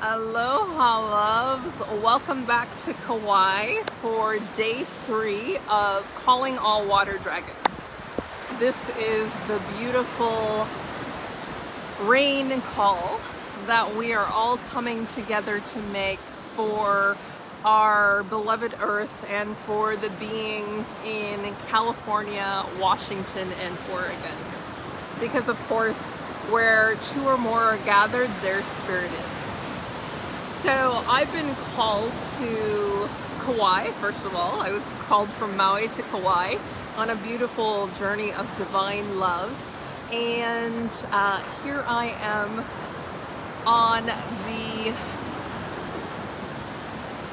Aloha loves, welcome back to Kauai for day 3 of Calling All Water Dragons. This is the beautiful rain call that we are all coming together to make for our beloved earth and for the beings in California, Washington, and Oregon. Because of course, where two or more are gathered, their spirit is. So I've been called to Kauai, first of all. I was called from Maui to Kauai on a beautiful journey of divine love. And here I am on the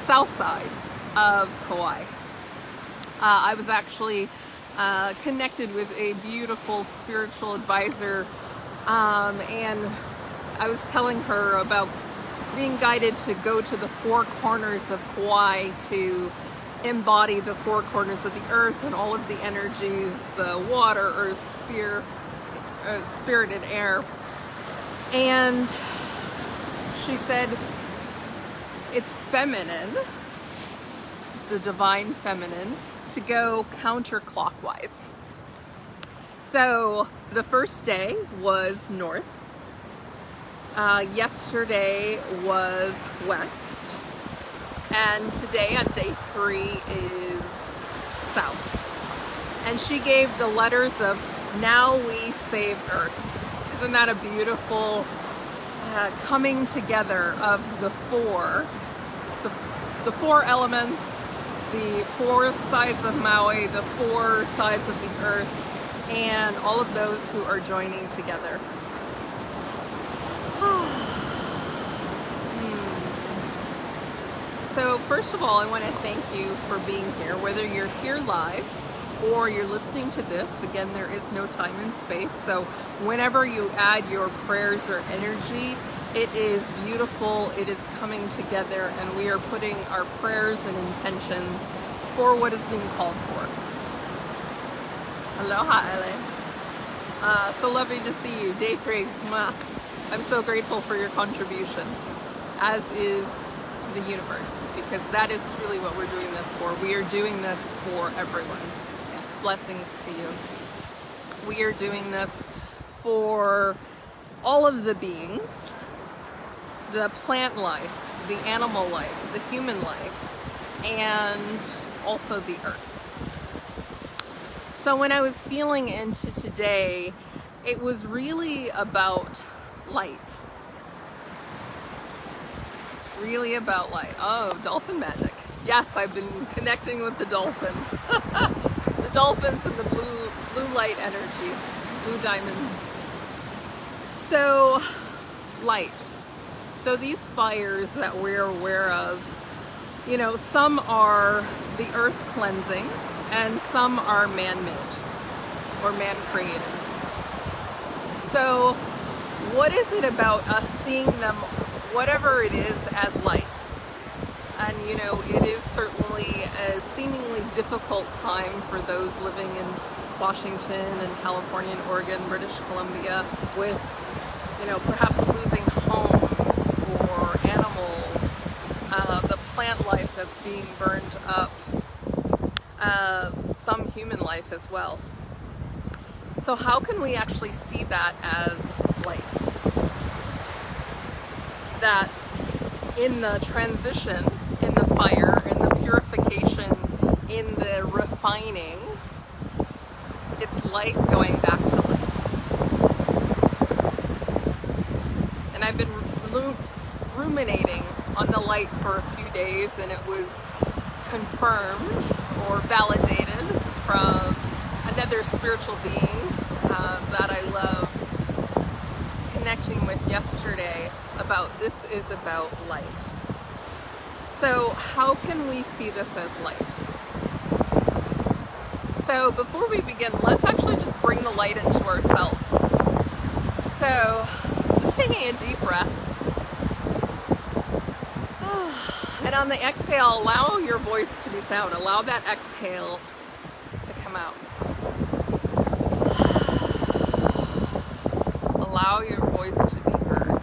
south side of Kauai. I was actually connected with a beautiful spiritual advisor, and I was telling her about being guided to go to the four corners of Kauai to embody the four corners of the earth and all of the energies, the water, earth, spirit, and air. And she said it's feminine, the divine feminine, to go counterclockwise. So the first day was north. Yesterday was west, and today on day 3 is south. And she gave the letters of Now We Save Earth. Isn't that a beautiful coming together of the four elements, the 4 sides of Maui, the 4 sides of the earth, and all of those who are joining together. So first of all, I want to thank you for being here, whether you're here live or you're listening to this. Again, there is no time and space, so whenever you add your prayers or energy, it is beautiful, it is coming together, and we are putting our prayers and intentions for what is being called for. Aloha, LA. So lovely to see you. Day 3. Mwah. I'm so grateful for your contribution, as is the universe, because that is truly what we're doing this for. We are doing this for everyone. Yes, blessings to you. We are doing this for all of the beings, the plant life, the animal life, the human life, and also the earth. So when I was feeling into today, it was really about light. Really about light. Oh, dolphin magic. Yes, I've been connecting with the dolphins. The dolphins and the blue light energy, blue diamond. So, light. So these fires that we're aware of, you know, some are the earth cleansing and some are man-made or man-created. So what is it about us seeing them, whatever it is, as light? And you know, it is certainly a seemingly difficult time for those living in Washington and California and Oregon, British Columbia, with, you know, perhaps losing homes or animals, the plant life that's being burned up, some human life as well. So how can we actually see that as light? That in the transition, in the fire, in the purification, in the refining, it's light going back to light. And I've been ruminating on the light for a few days, and it was confirmed or validated from another spiritual being that I love connecting with yesterday about this is about light. So how can we see this as light? So before we begin, let's actually just bring the light into ourselves. So just taking a deep breath. And on the exhale, allow your voice to be sound. Allow that exhale to come out. Allow your voice to be heard.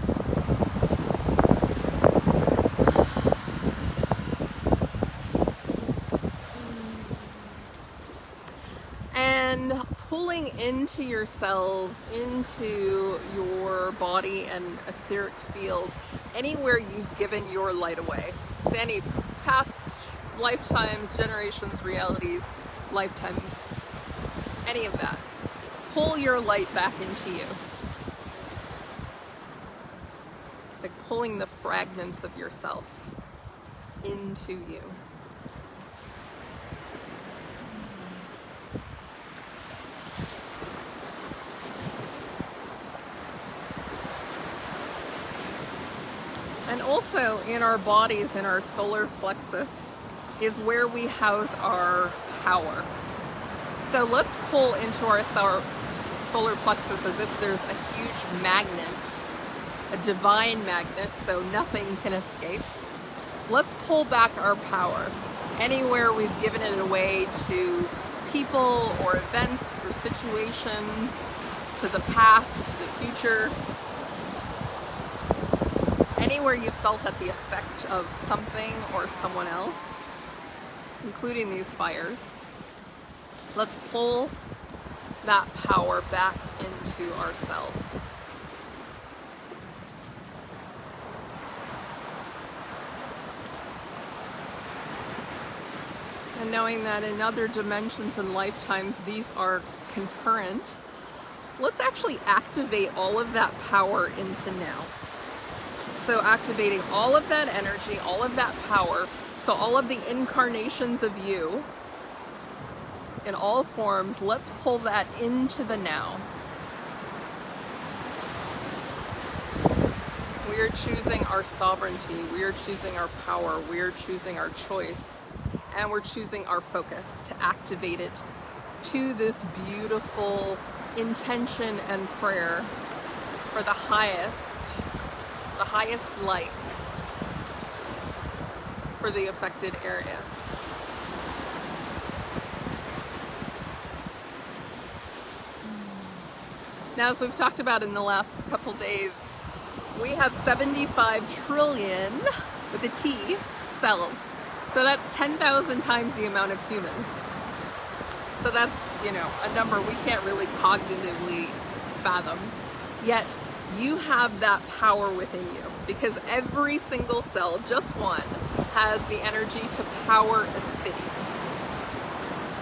into your cells, into your body and etheric fields, anywhere you've given your light away. To any past lifetimes, generations, realities, lifetimes, any of that. Pull your light back into you. It's like pulling the fragments of yourself into you. And also in our bodies, in our solar plexus, is where we house our power. So let's pull into our solar plexus as if there's a huge magnet, a divine magnet, so nothing can escape. Let's pull back our power. Anywhere we've given it away to people or events or situations, to the past, to the future, anywhere you felt at the effect of something or someone else, including these fires, let's pull that power back into ourselves. And knowing that in other dimensions and lifetimes these are concurrent, let's actually activate all of that power into now. So activating all of that energy, all of that power, so all of the incarnations of you in all forms, let's pull that into the now. We are choosing our sovereignty, we are choosing our power, we are choosing our choice, and we're choosing our focus to activate it to this beautiful intention and prayer for the highest light for the affected areas. Now, as we've talked about in the last couple days, we have 75 trillion, with a T, cells. So that's 10,000 times the amount of humans. So that's, a number we can't really cognitively fathom. Yet, you have that power within you, because every single cell, just one, has the energy to power a city.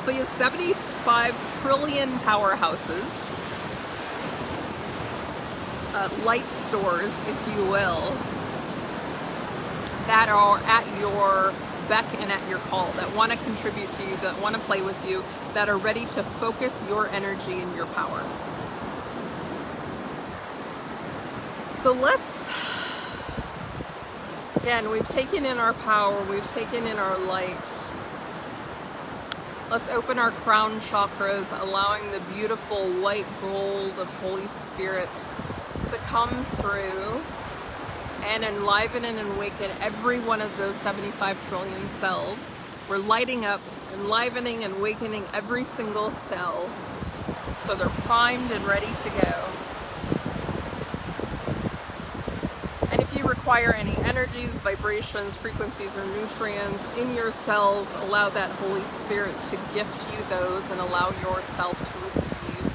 So you have 75 trillion powerhouses, light stores, if you will, that are at your beck and at your call, that want to contribute to you, that want to play with you, that are ready to focus your energy and your power. So again, we've taken in our power, we've taken in our light. Let's open our crown chakras, allowing the beautiful white gold of Holy Spirit to come through and enliven and awaken every one of those 75 trillion cells. We're lighting up, enlivening and awakening every single cell so they're primed and ready to go. Require any energies, vibrations, frequencies, or nutrients in your cells, allow that Holy Spirit to gift you those and allow yourself to receive.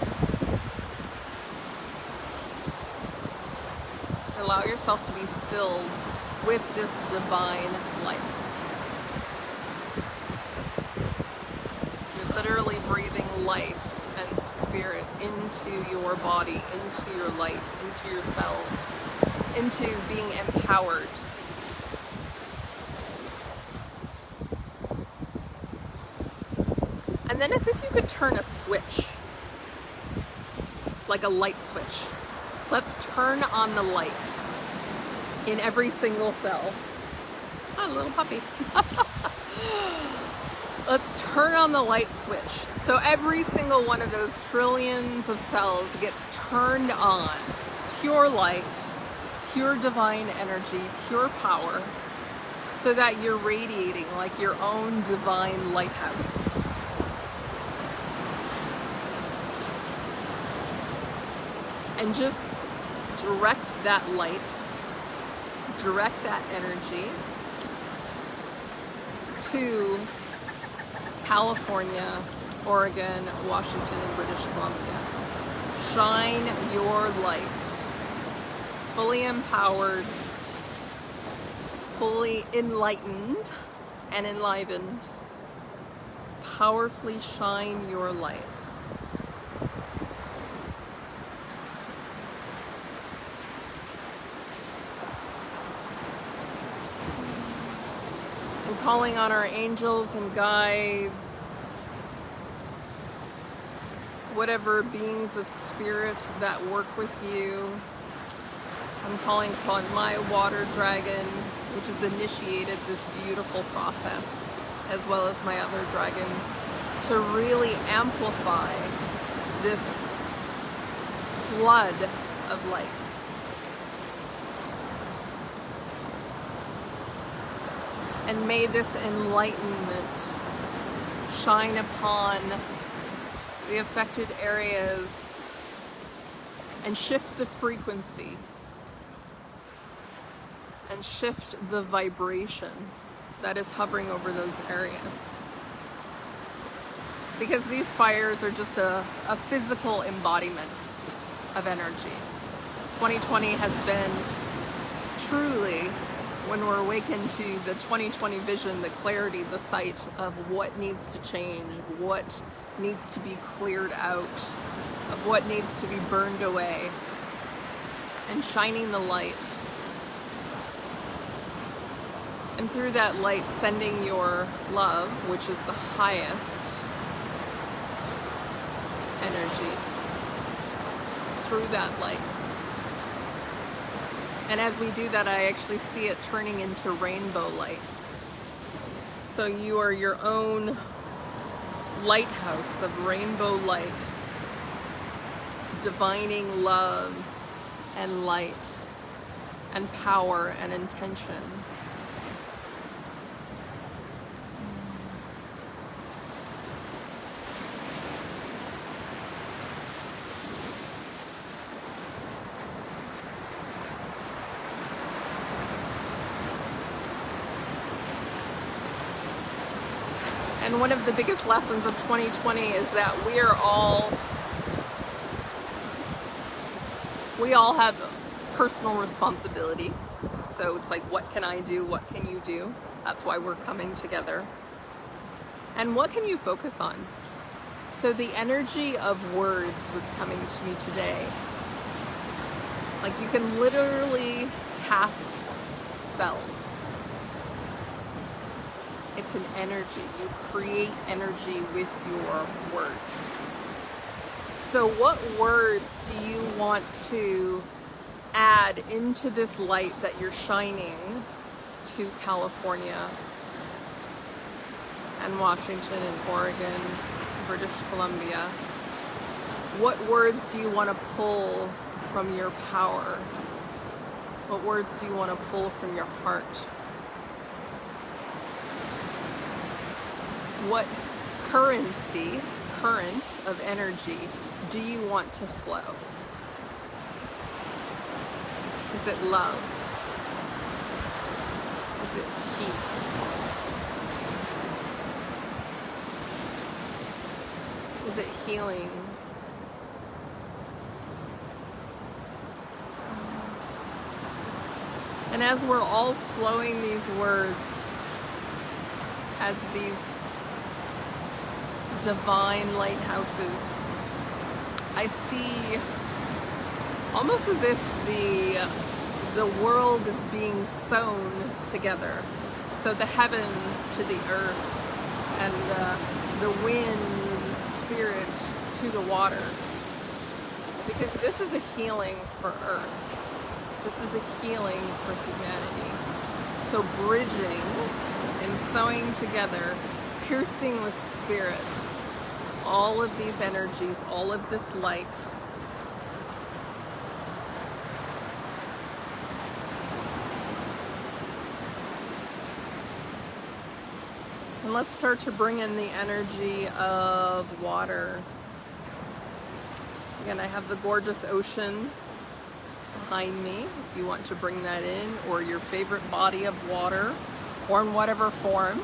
Allow yourself to be filled with this divine light. You're literally breathing life and spirit into your body, into your light, into your cells, into being empowered. And then as if you could turn a switch, like a light switch. Let's turn on the light in every single cell. Ah, little puppy. Let's turn on the light switch. So every single one of those trillions of cells gets turned on. Pure light, pure divine energy, pure power, so that you're radiating like your own divine lighthouse. And just direct that light, direct that energy to California, Oregon, Washington, and British Columbia. shine your light. Fully empowered, fully enlightened and enlivened. Powerfully shine your light. And calling on our angels and guides, whatever beings of spirit that work with you. I'm calling upon my water dragon, which has initiated this beautiful process, as well as my other dragons, to really amplify this flood of light. And may this enlightenment shine upon the affected areas and shift the frequency and shift the vibration that is hovering over those areas. Because these fires are just a physical embodiment of energy. 2020 has been truly, when we're awakened to the 2020 vision, the clarity, the sight of what needs to change, what needs to be cleared out, of what needs to be burned away, and shining the light. And through that light, sending your love, which is the highest energy, through that light. And as we do that, I actually see it turning into rainbow light. So you are your own lighthouse of rainbow light, divining love and light and power and intention. And one of the biggest lessons of 2020 is that we all have personal responsibility. So it's like, what can I do? What can you do? That's why we're coming together. And what can you focus on? So the energy of words was coming to me today. Like, you can literally cast spells. It's an energy. You create energy with your words. So what words do you want to add into this light that you're shining to California and Washington and Oregon, British Columbia? What words do you want to pull from your power? What words do you want to pull from your heart? What current of energy do you want to flow? Is it love? Is it peace? Is it healing? And as we're all flowing these words as these divine lighthouses, I see almost as if the world is being sewn together. So the heavens to the earth, and the wind, the spirit to the water. Because this is a healing for earth. This is a healing for humanity. So bridging and sewing together, piercing with spirit, all of these energies, all of this light. And let's start to bring in the energy of water. Again, I have the gorgeous ocean behind me, if you want to bring that in, or your favorite body of water, or in whatever form,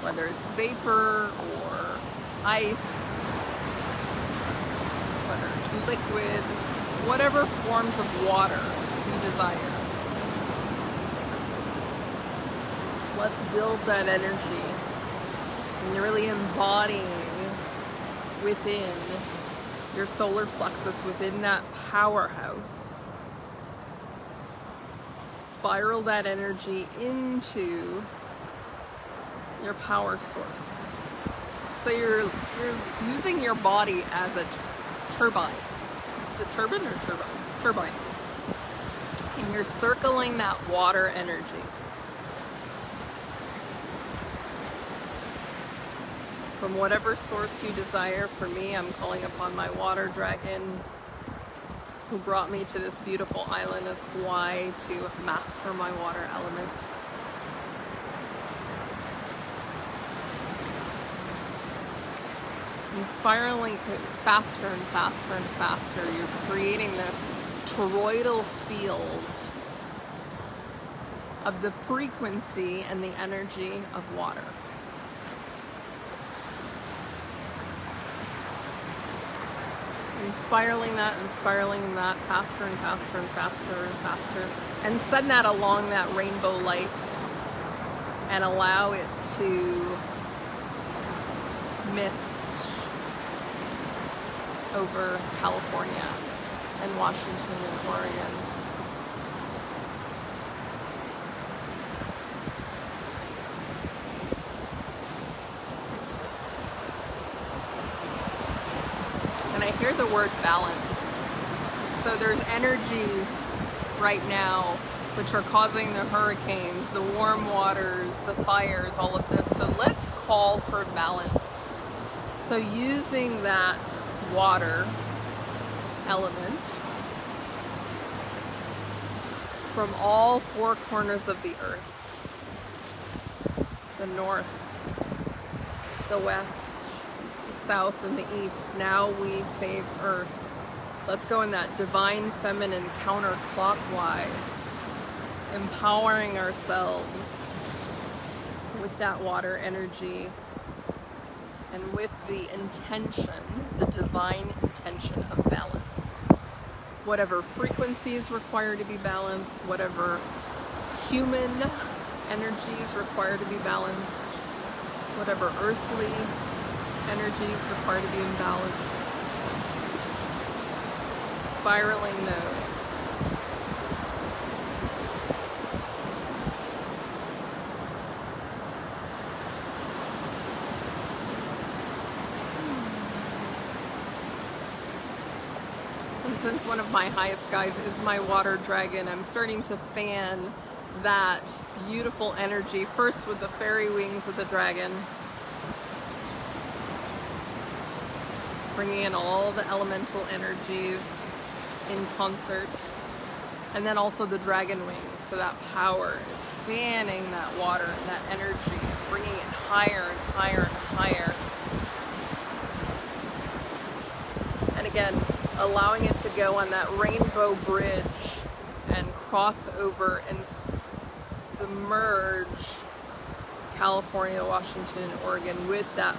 whether it's vapor or ice, whether it's liquid, whatever forms of water you desire. Let's build that energy and you're really embodying within your solar plexus, within that powerhouse. Spiral that energy into your power source. So you're using your body as a turbine. Is it turbine or turbine? Turbine. And you're circling that water energy. From whatever source you desire. For me, I'm calling upon my water dragon who brought me to this beautiful island of Kauai to master my water element. And spiraling faster and faster and faster, you're creating this toroidal field of the frequency and the energy of water. And spiraling that faster and faster and faster and faster. And send that along that rainbow light and allow it to mist over California and Washington and Oregon. And I hear the word balance. So there's energies right now which are causing the hurricanes, the warm waters, the fires, all of this. So let's call for balance. So using that water element from all four corners of the earth, the north, the west, the south, and the east. Now we save earth. Let's go in that divine feminine counterclockwise, empowering ourselves with that water energy and with the intention, the divine intention of balance. Whatever frequency is required to be balanced, whatever human energies required to be balanced, whatever earthly energies required to be in balance, spiraling those. Since one of my highest skies is my water dragon, I'm starting to fan that beautiful energy, first with the fairy wings of the dragon, bringing in all the elemental energies in concert, and then also the dragon wings, so that power, it's fanning that water and that energy, bringing it higher and higher and higher. And again, allowing it to go on that rainbow bridge and cross over and submerge California, Washington, and Oregon with that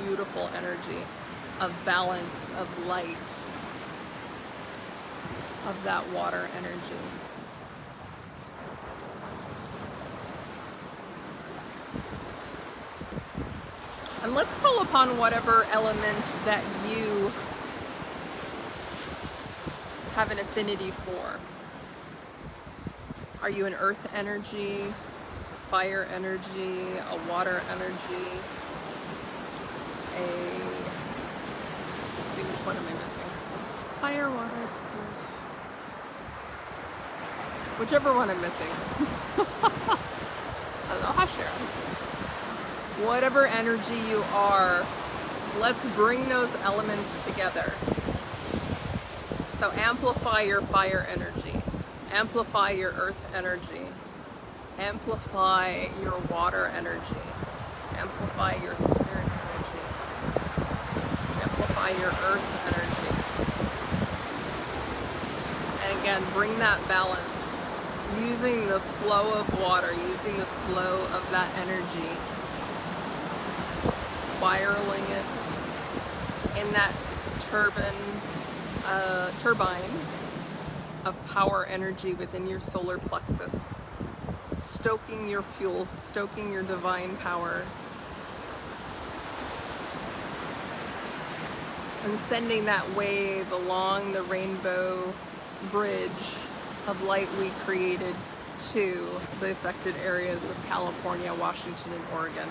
beautiful energy of balance, of light, of that water energy. And let's call upon whatever element that you have an affinity for. Are you an earth energy, fire energy, a water energy, let's see, which one am I missing? Fire, water, spirit. Whichever one I'm missing. Aloha, Sharon. Whatever energy you are, let's bring those elements together. So amplify your fire energy, amplify your earth energy, amplify your water energy, amplify your spirit energy, amplify your earth energy. And again, bring that balance, using the flow of water, using the flow of that energy, spiraling it in that turbine a turbine of power energy within your solar plexus, stoking your fuel, stoking your divine power, and sending that wave along the rainbow bridge of light we created to the affected areas of California, Washington, and Oregon.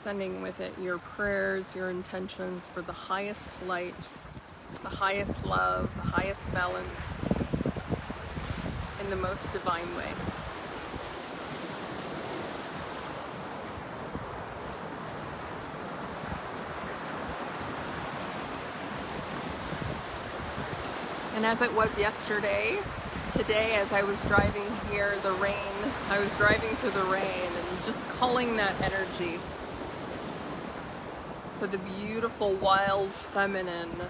Sending with it your prayers, your intentions for the highest light, the highest love, the highest balance, in the most divine way. And as it was yesterday, today as I was driving here, I was driving through the rain and just culling that energy. So the beautiful wild feminine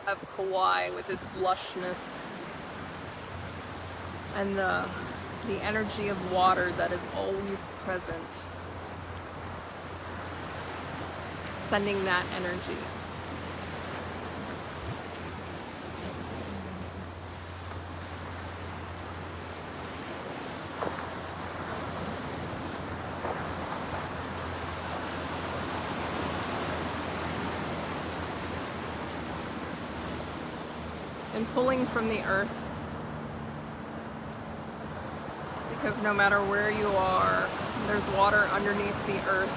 of Kauai with its lushness, and the energy of water that is always present, sending that energy. And pulling from the earth, because no matter where you are, there's water underneath the earth.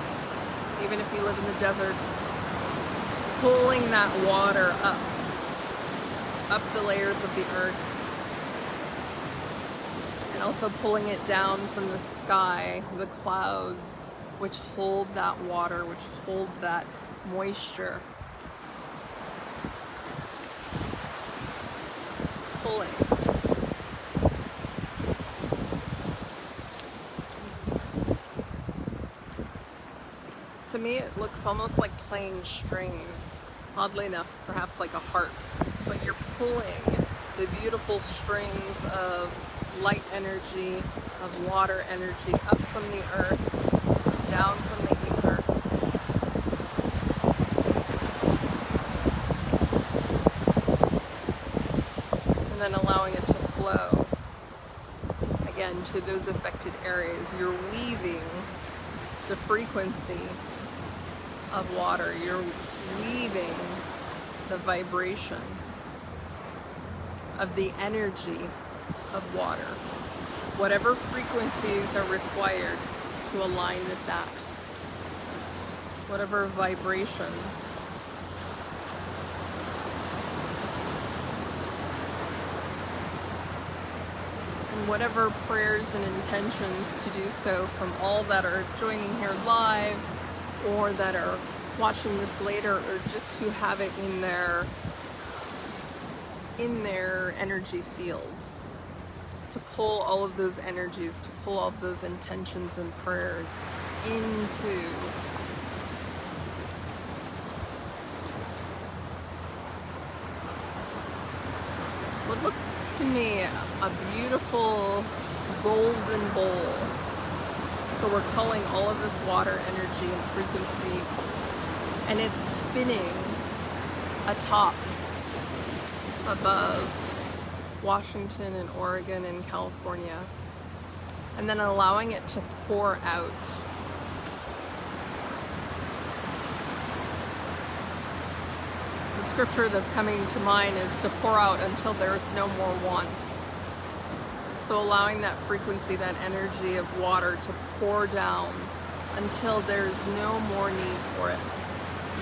Even if you live in the desert, pulling that water up the layers of the earth, and also pulling it down from the sky, the clouds, which hold that water, which hold that moisture. Pulling. To me, it looks almost like playing strings, oddly enough, perhaps like a harp, but you're pulling the beautiful strings of light energy, of water energy, up from the earth, down from the ether. And then allowing it to flow again to those affected areas. You're weaving the frequency of water, you're weaving the vibration of the energy of water. Whatever frequencies are required to align with that, whatever vibrations. And whatever prayers and intentions to do so from all that are joining here live, or that are watching this later, or just to have it in their energy field, to pull all of those energies, to pull all of those intentions and prayers into what looks to me a beautiful golden bowl. So we're culling all of this water energy and frequency, and it's spinning atop, above Washington and Oregon and California, and then allowing it to pour out. The scripture that's coming to mind is to pour out until there's no more want. So allowing that frequency, that energy of water to pour down until there's no more need for it,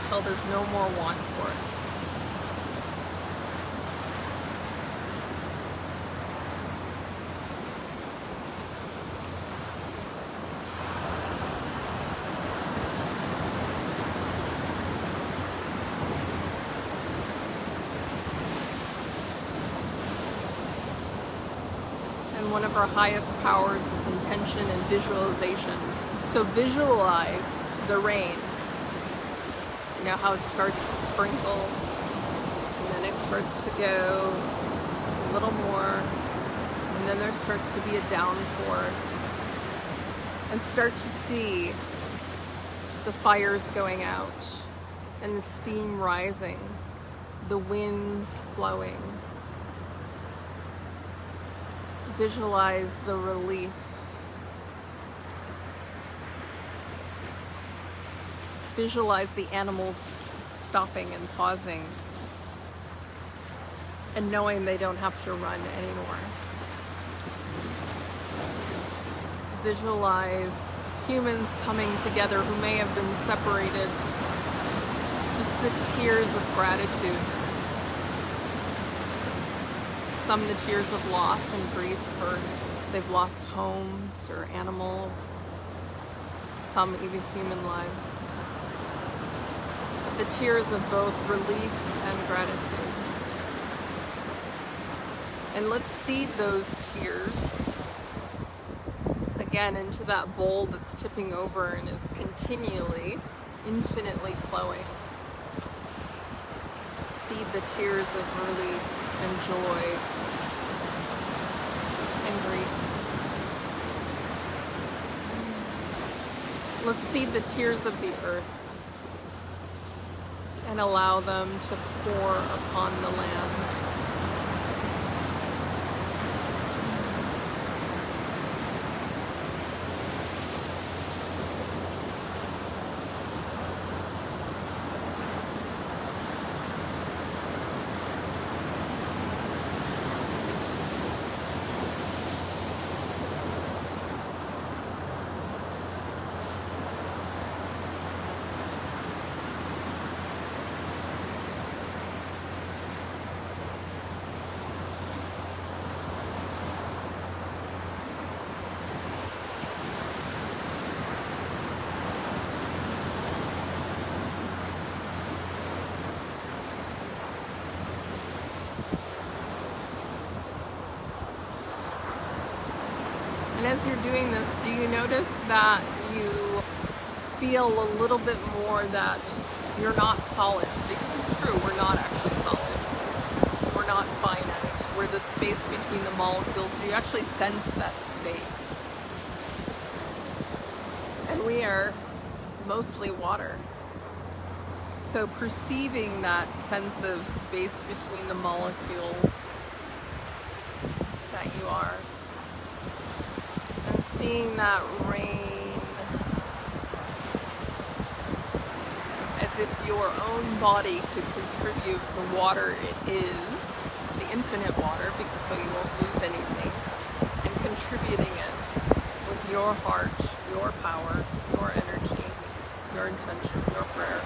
until there's no more want for it. One of our highest powers is intention and visualization. So visualize the rain. You know how it starts to sprinkle, and then it starts to go a little more, and then there starts to be a downpour, and start to see the fires going out and the steam rising, the winds flowing. Visualize the relief. Visualize the animals stopping and pausing and knowing they don't have to run anymore. Visualize humans coming together who may have been separated. Just the tears of gratitude. Some the tears of loss and grief for they've lost homes or animals. Some even human lives. But the tears of both relief and gratitude. And let's seed those tears again into that bowl that's tipping over and is continually, infinitely flowing. Seed the tears of relief and joy and grief. Let's seed the tears of the earth and allow them to pour upon the land. And as you're doing this, do you notice that you feel a little bit more that you're not solid? Because it's true, we're not actually solid. We're not finite. We're the space between the molecules. You actually sense that space. And we are mostly water. So perceiving that sense of space between the molecules that you are, and seeing that rain as if your own body could contribute the water it is, the infinite water, because so you won't lose anything, and contributing it with your heart, your power, your energy, your intention, your prayer.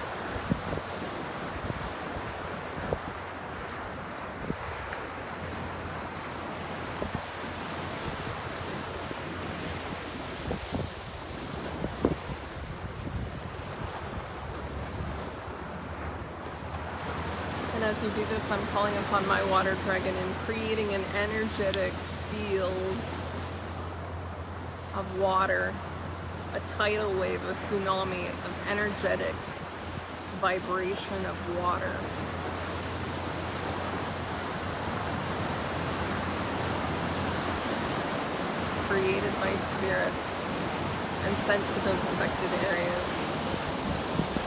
As you do this, I'm calling upon my water dragon and creating an energetic field of water, a tidal wave, a tsunami of energetic vibration of water. Created by spirit and sent to those affected areas,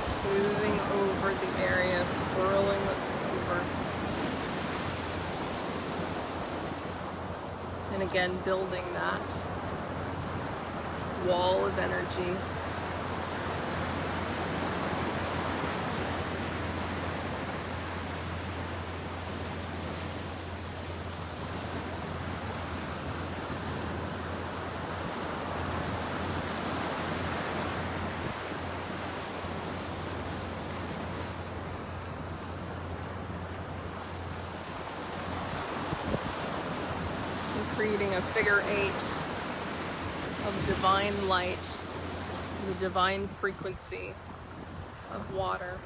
smoothing over the area, swirling over. And again, building that wall of energy. Creating a figure 8 of divine light, the divine frequency of water.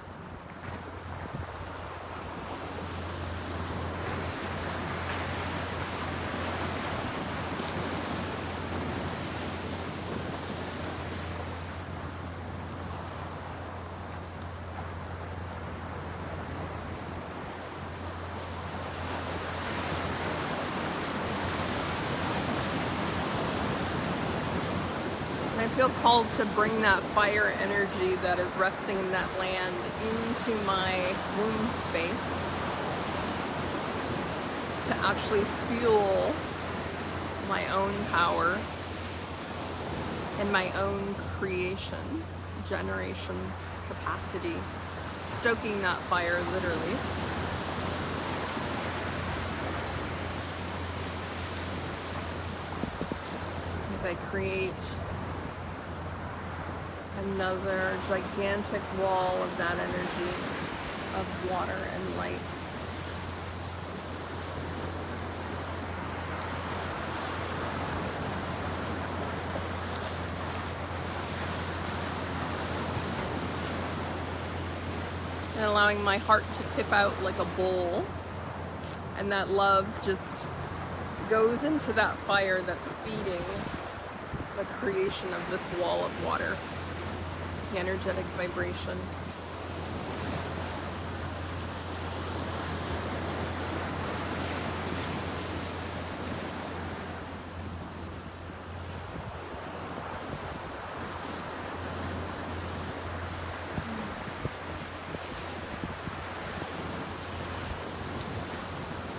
feel called to bring that fire energy that is resting in that land into my womb space to actually fuel my own power and my own creation, generation capacity, stoking that fire literally. As I create another gigantic wall of that energy of water and light. And allowing my heart to tip out like a bowl, and that love just goes into that fire that's feeding the creation of this wall of water, the energetic vibration.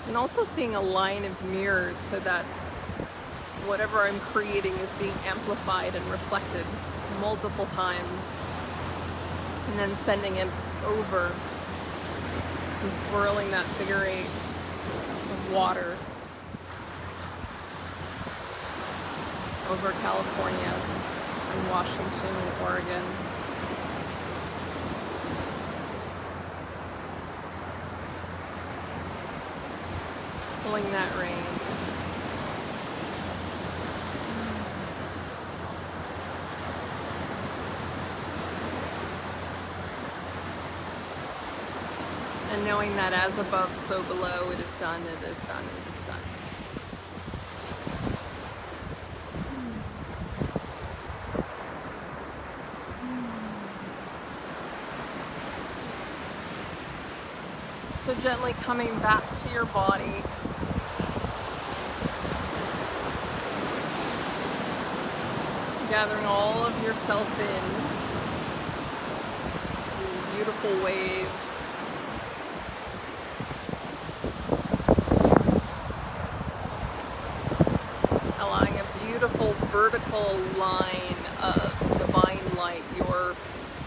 And also seeing a line of mirrors so that whatever I'm creating is being amplified and reflected multiple times, and then sending it over and swirling that figure 8 of water over California and Washington and Oregon. Pulling that rain. And knowing that as above, so below, it is done, it is done, it is done. So gently coming back to your body. Gathering all of yourself in beautiful waves. Allowing a beautiful vertical line of divine light.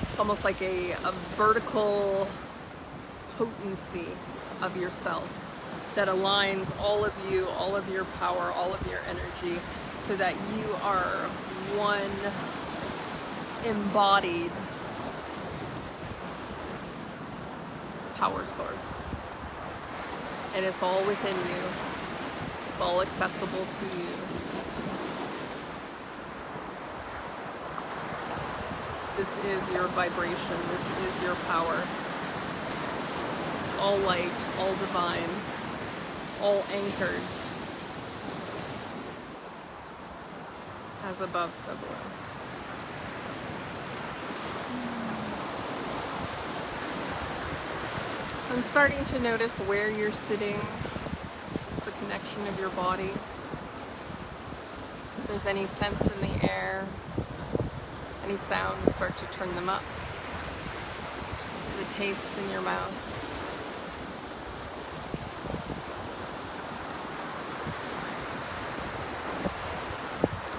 It's almost like a vertical potency of yourself that aligns all of you, all of your power, all of your energy, so that you are one embodied power source. And it's all within you. It's all accessible to you. This is your vibration. This is your power. All light, all divine, all anchored. As above, so below. And starting to notice where you're sitting, just the connection of your body. If there's any sense in the air, any sounds, start to turn them up. The taste in your mouth.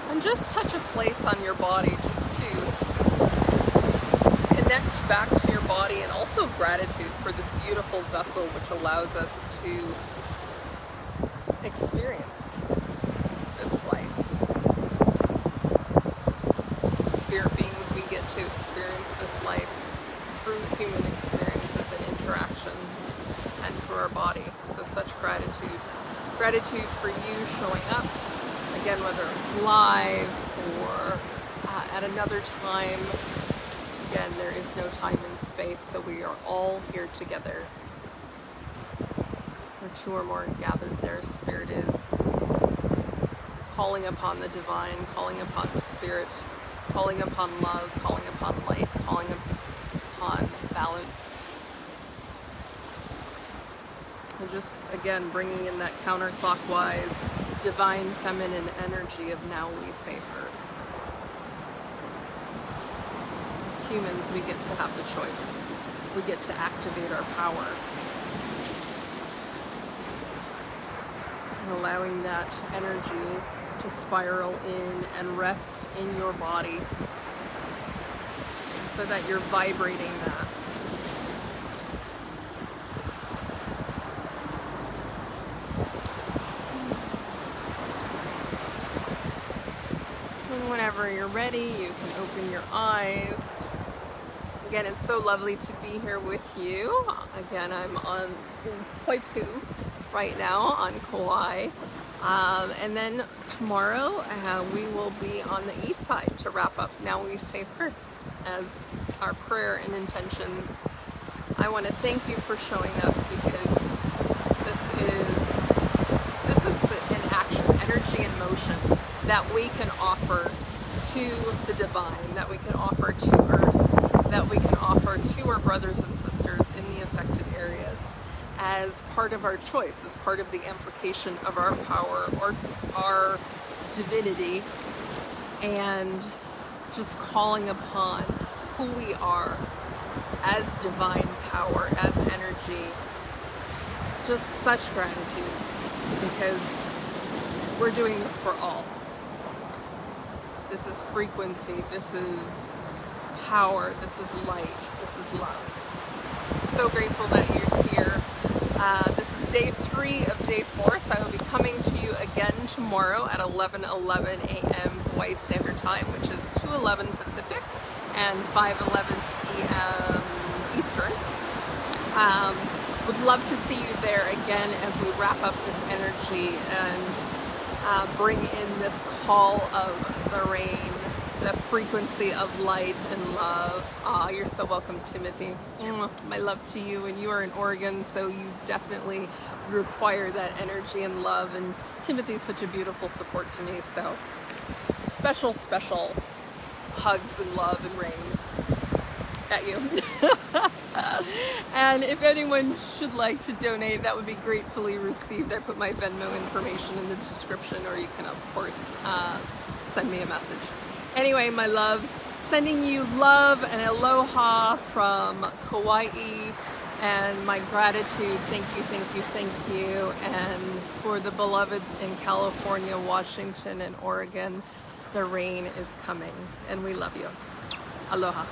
And just touch a place on your body just to connect back to your body, and also gratitude for this beautiful vessel which allows us to experience this life. Spirit beings, we get to experience this life through human experiences and interactions and through our body. So such gratitude. Gratitude for you showing up. Again, whether it's live or at another time. Again, there is no time and space, so we are all here together. Where two or more gathered there, Spirit is. Calling upon the divine, calling upon spirit, calling upon love, calling upon light, calling upon balance. And just, again, bringing in that counterclockwise divine feminine energy of now we say earth. humans, we get to have the choice. We get to activate our power. And allowing that energy to spiral in and rest in your body so that you're vibrating that. And whenever you're ready, you can open your eyes. Again, it's so lovely to be here with you. Again, I'm on Poipu right now on Kauai. And then tomorrow we will be on the east side to wrap up Now We Save Earth as our prayer and intentions. I want to thank you for showing up, because this is an action, energy in motion that we can offer to the divine, that we can offer to Earth, that we can offer to our brothers and sisters in the affected areas, as part of our choice, as part of the amplification of our power or our divinity, and just calling upon who we are as divine power, as energy. Just such gratitude, because we're doing this for all. This is frequency, this is power, this is light, this is love. So grateful that you're here. This is day 3 of day 4, so I will be coming to you again tomorrow at 11:11 a.m. Hawaii Standard Time, which is 2:11 Pacific and 5:11 p.m. Eastern. Would love to see you there again as we wrap up this energy and bring in this call of the rain, the frequency of light and love. You're so welcome, Timothy. My love to you, and you are in Oregon, so you definitely require that energy and love, and Timothy's such a beautiful support to me, so special hugs and love and rain at you. And if anyone should like to donate, that would be gratefully received. I put my Venmo information in the description, or you can of course send me a message. Anyway, my loves, sending you love and aloha from Kauai, and my gratitude. Thank you, thank you, thank you. And for the beloveds in California, Washington, and Oregon, the rain is coming, and we love you. Aloha.